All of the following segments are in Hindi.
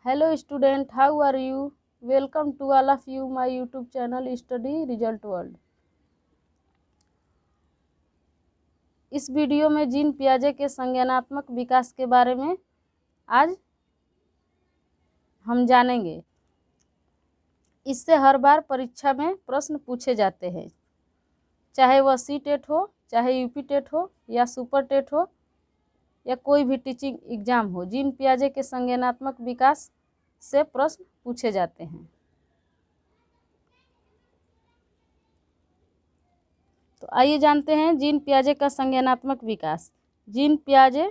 Hello student, how are you? Welcome to all of you my YouTube channel Study Result World। इस वीडियो में जीन पियाजे के संज्ञानात्मक विकास के बारे में आज हम जानेंगे। इससे हर बार परीक्षा में प्रश्न पूछे जाते हैं, चाहे वह सी-टेट हो, चाहे यूपी-टेट हो या सुपर-टेट हो या कोई भी टीचिंग एग्जाम हो। जीन पियाजे के संज्ञानात्मक विकास से प्रश्न पूछे जाते हैं। तो आइए जानते हैं जीन पियाजे का संज्ञानात्मक विकास। Gene पियाजे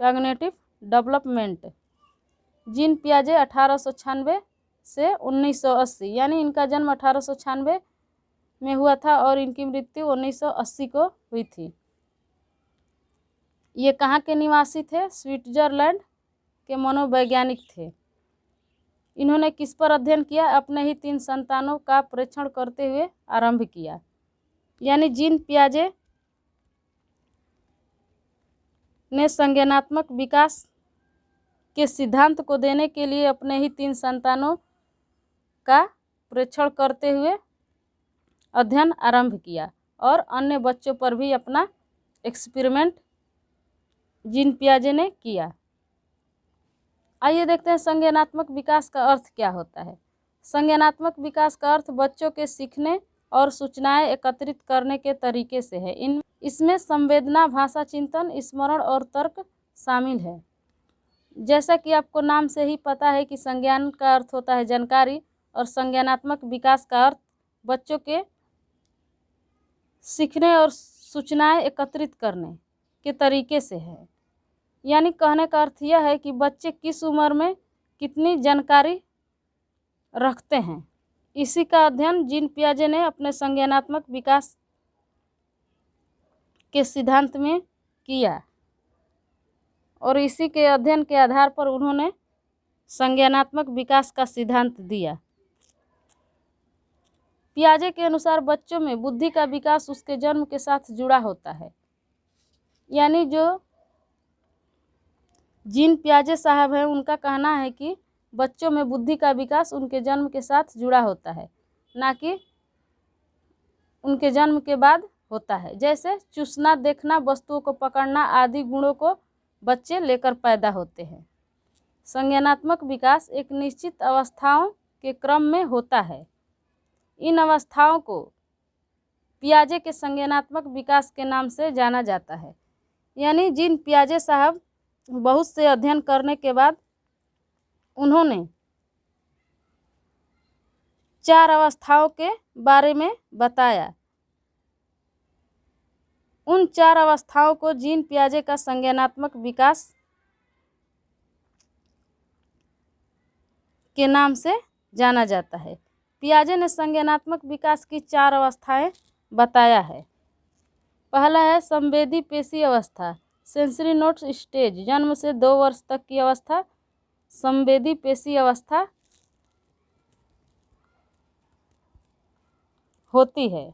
cognitive development. जीन पियाजे 1896 से 1980, यानी इनका जन्म 1896 में हुआ था और इनकी मृत्यु 1980 को हुई थी। ये कहाँ के निवासी थे? स्विट्जरलैंड के मनोवैज्ञानिक थे। इन्होंने किस पर अध्ययन किया? अपने ही 3 संतानों का परीक्षण करते हुए आरंभ किया। यानी जीन पियाजे ने संज्ञानात्मक विकास के सिद्धांत को देने के लिए अपने ही 3 संतानों का परीक्षण करते हुए अध्ययन आरंभ किया और अन्य बच्चों पर भी अपना एक्सपेरिमेंट जीन पियाजे ने किया। आइए देखते हैं संज्ञानात्मक विकास का अर्थ क्या होता है। संज्ञानात्मक विकास का अर्थ बच्चों के सीखने और सूचनाएं एकत्रित करने के तरीके से है। इसमें संवेदना, भाषा चिंतन, स्मरण और तर्क शामिल है। जैसा कि आपको नाम से ही पता है कि संज्ञान का अर्थ होता है जानकारी और संज्ञानात्मक विकास का अर्थ बच्चों के सीखने और सूचनाएं एकत्रित करने के तरीके से है। यानी कहने का अर्थ यह है कि बच्चे किस उम्र में कितनी जानकारी रखते हैं, इसी का अध्ययन जीन पियाजे ने अपने संज्ञानात्मक विकास के सिद्धांत में किया और इसी के अध्ययन के आधार पर उन्होंने संज्ञानात्मक विकास का सिद्धांत दिया। पियाजे के अनुसार बच्चों में बुद्धि का विकास उसके जन्म के साथ जुड़ा होता है। यानी जो जीन पियाजे साहब हैं उनका कहना है कि बच्चों में बुद्धि का विकास उनके जन्म के साथ जुड़ा होता है, ना कि उनके जन्म के बाद होता है। जैसे चूसना, देखना, वस्तुओं को पकड़ना आदि गुणों को बच्चे लेकर पैदा होते हैं। संज्ञानात्मक विकास एक निश्चित अवस्थाओं के क्रम में होता है। इन अवस्थाओं को पियाजे के संज्ञानात्मक विकास के नाम से जाना जाता है। यानी जीन पियाजे साहब बहुत से अध्ययन करने के बाद उन्होंने 4 अवस्थाओं के बारे में बताया। उन 4 अवस्थाओं को जीन पियाजे का संज्ञानात्मक विकास के नाम से जाना जाता है। पियाजे ने संज्ञानात्मक विकास की 4 अवस्थाएं बताया है। पहला है संवेदी पेशी अवस्था, सेंसरी नोट्स स्टेज। जन्म से 2 वर्ष तक की अवस्था संवेदी पेशी अवस्था होती है।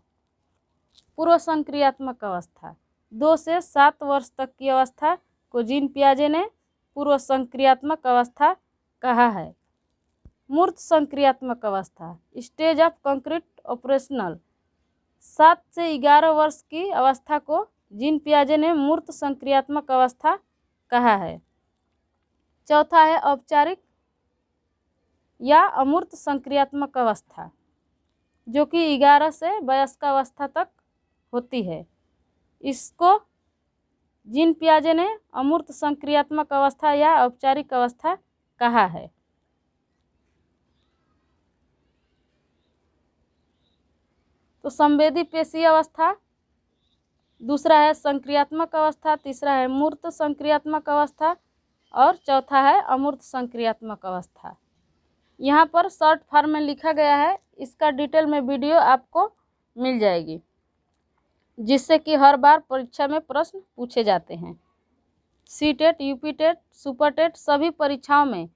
पूर्व संक्रियात्मक अवस्था 2 से 7 वर्ष तक की अवस्था को जीन पियाजे ने पूर्व संक्रियात्मक अवस्था कहा है। मूर्त संक्रियात्मक अवस्था, स्टेज ऑफ कंक्रीट ऑपरेशनल, 7 से 11 वर्ष की अवस्था को जीन पियाजे ने मूर्त संक्रियात्मक अवस्था कहा है। चौथा है औपचारिक या अमूर्त संक्रियात्मक अवस्था, जो कि 11 से वयस्क अवस्था तक होती है। इसको जीन पियाजे ने अमूर्त संक्रियात्मक अवस्था या औपचारिक अवस्था कहा है। तो संवेदी पेशी अवस्था, दूसरा है संक्रियात्मक अवस्था, तीसरा है मूर्त संक्रियात्मक अवस्था और चौथा है अमूर्त संक्रियात्मक अवस्था। यहाँ पर शॉर्ट फॉर्म में लिखा गया है, इसका डिटेल में वीडियो आपको मिल जाएगी, जिससे कि हर बार परीक्षा में प्रश्न पूछे जाते हैं। सी-टेट, यूपी-टेट, सुपर-टेट सभी परीक्षाओं में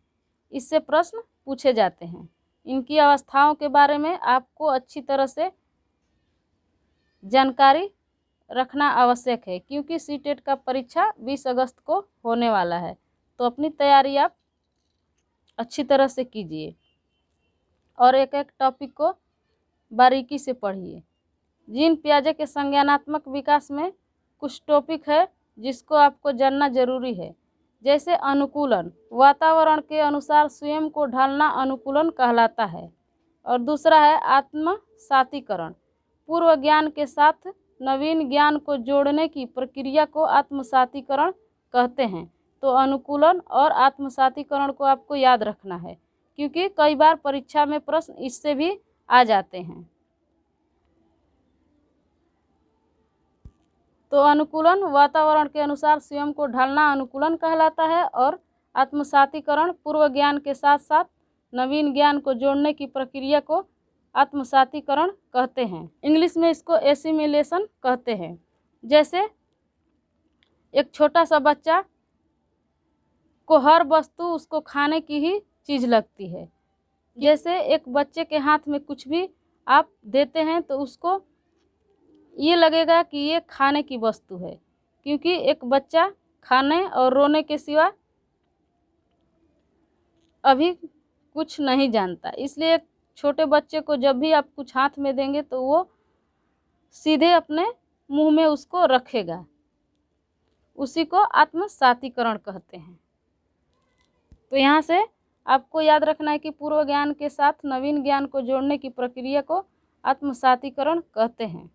इससे प्रश्न पूछे जाते हैं। इनकी अवस्थाओं के बारे में आपको अच्छी तरह से जानकारी रखना आवश्यक है, क्योंकि सी-टेट का परीक्षा 20 अगस्त को होने वाला है। तो अपनी तैयारी आप अच्छी तरह से कीजिए और एक एक टॉपिक को बारीकी से पढ़िए। जीन पियाजे के संज्ञानात्मक विकास में कुछ टॉपिक है जिसको आपको जानना जरूरी है, जैसे अनुकूलन, वातावरण के अनुसार स्वयं को ढालना अनुकूलन कहलाता है। और दूसरा है आत्मसातीकरण, पूर्व ज्ञान के साथ नवीन ज्ञान को जोड़ने की प्रक्रिया को आत्मसातीकरण कहते हैं। तो अनुकूलन और आत्मसातीकरण को आपको याद रखना है, क्योंकि कई बार परीक्षा में प्रश्न इससे भी आ जाते हैं। तो अनुकूलन वातावरण के अनुसार स्वयं को ढालना अनुकूलन कहलाता है और आत्मसातीकरण पूर्व ज्ञान के साथ साथ नवीन ज्ञान को जोड़ने की प्रक्रिया को आत्मसातीकरण कहते हैं। इंग्लिश में इसको एसिमिलेशन कहते हैं। जैसे एक छोटा सा बच्चा को हर वस्तु उसको खाने की ही चीज़ लगती है। जैसे एक बच्चे के हाथ में कुछ भी आप देते हैं तो उसको ये लगेगा कि ये खाने की वस्तु है, क्योंकि एक बच्चा खाने और रोने के सिवा अभी कुछ नहीं जानता। इसलिए एक छोटे बच्चे को जब भी आप कुछ हाथ में देंगे तो वो सीधे अपने मुंह में उसको रखेगा। उसी को आत्मसातीकरण कहते हैं। तो यहाँ से आपको याद रखना है कि पूर्व ज्ञान के साथ नवीन ज्ञान को जोड़ने की प्रक्रिया को आत्मसातीकरण कहते हैं।